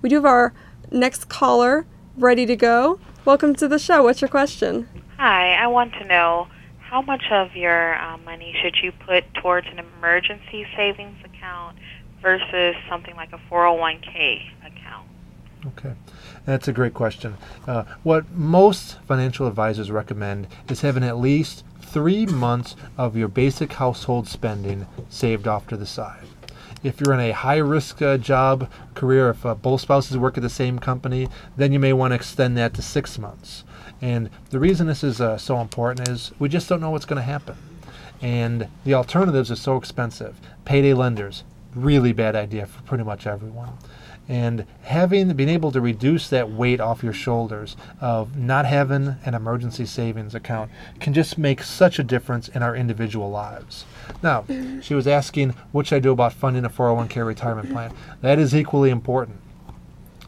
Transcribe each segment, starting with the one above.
We do have our next caller ready to go. Welcome to the show. What's your question? Hi, I want to know how much of your money should you put towards an emergency savings account versus something like a 401k account? Okay, that's a great question. What most financial advisors recommend is having at least 3 months of your basic household spending saved off to the side. If you're in a high-risk job, career, if both spouses work at the same company, then you may want to extend that to 6 months. And the reason this is so important is we just don't know what's going to happen. And the alternatives are so expensive. Payday lenders, really bad idea for pretty much everyone. And being able to reduce that weight off your shoulders of not having an emergency savings account can just make such a difference in our individual lives. Now, she was asking what should I do about funding a 401k retirement plan. That is equally important.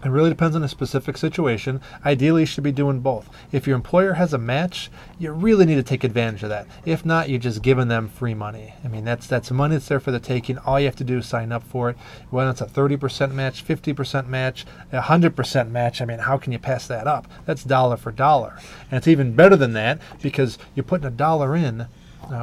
It really depends on the specific situation. Ideally, you should be doing both. If your employer has a match, you really need to take advantage of that. If not, you're just giving them free money. I mean, that's money that's there for the taking. All you have to do is sign up for it. Whether it's a 30% match, 50% match, 100% match, I mean, how can you pass that up? That's dollar for dollar. And it's even better than that because you're putting $1 in,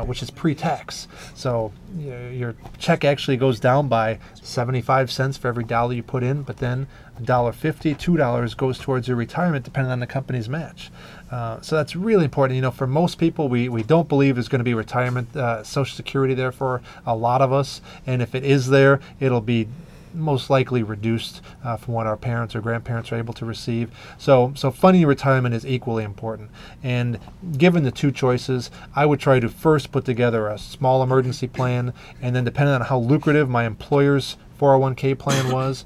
which is pre-tax. So your check actually goes down by 75 cents for every dollar you put in, but then $1.50, $2 goes towards your retirement depending on the company's match. So that's really important. You know, for most people, we don't believe there's going to be retirement Social Security there for a lot of us, and if it is there, it'll be most likely reduced from what our parents or grandparents are able to receive. So funding retirement is equally important. And given the two choices, I would try to first put together a small emergency plan, and then depending on how lucrative my employer's 401k plan was,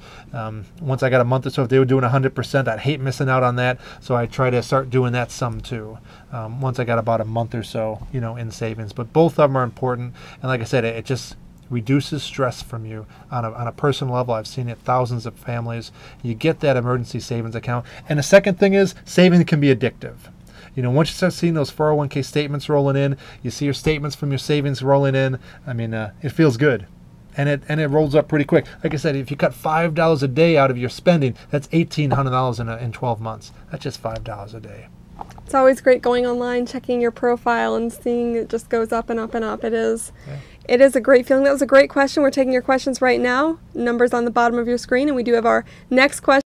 once I got a month or so, if they were doing 100%, I'd hate missing out on that. So I try to start doing that some too. Once I got about a month or so, in savings. But both of them are important. And like I said, it just reduces stress from you on a personal level. I've seen it thousands of families. You get that emergency savings account. And the second thing is saving can be addictive. Once you start seeing those 401k statements rolling in, you see your statements from your savings rolling in, I mean, it feels good. And it rolls up pretty quick. Like I said, if you cut $5 a day out of your spending, that's $1,800 in 12 months. That's just $5 a day. It's always great going online, checking your profile, and seeing it just goes up and up and up. It is. Okay. It is a great feeling. That was a great question. We're taking your questions right now. Numbers on the bottom of your screen, and we do have our next question.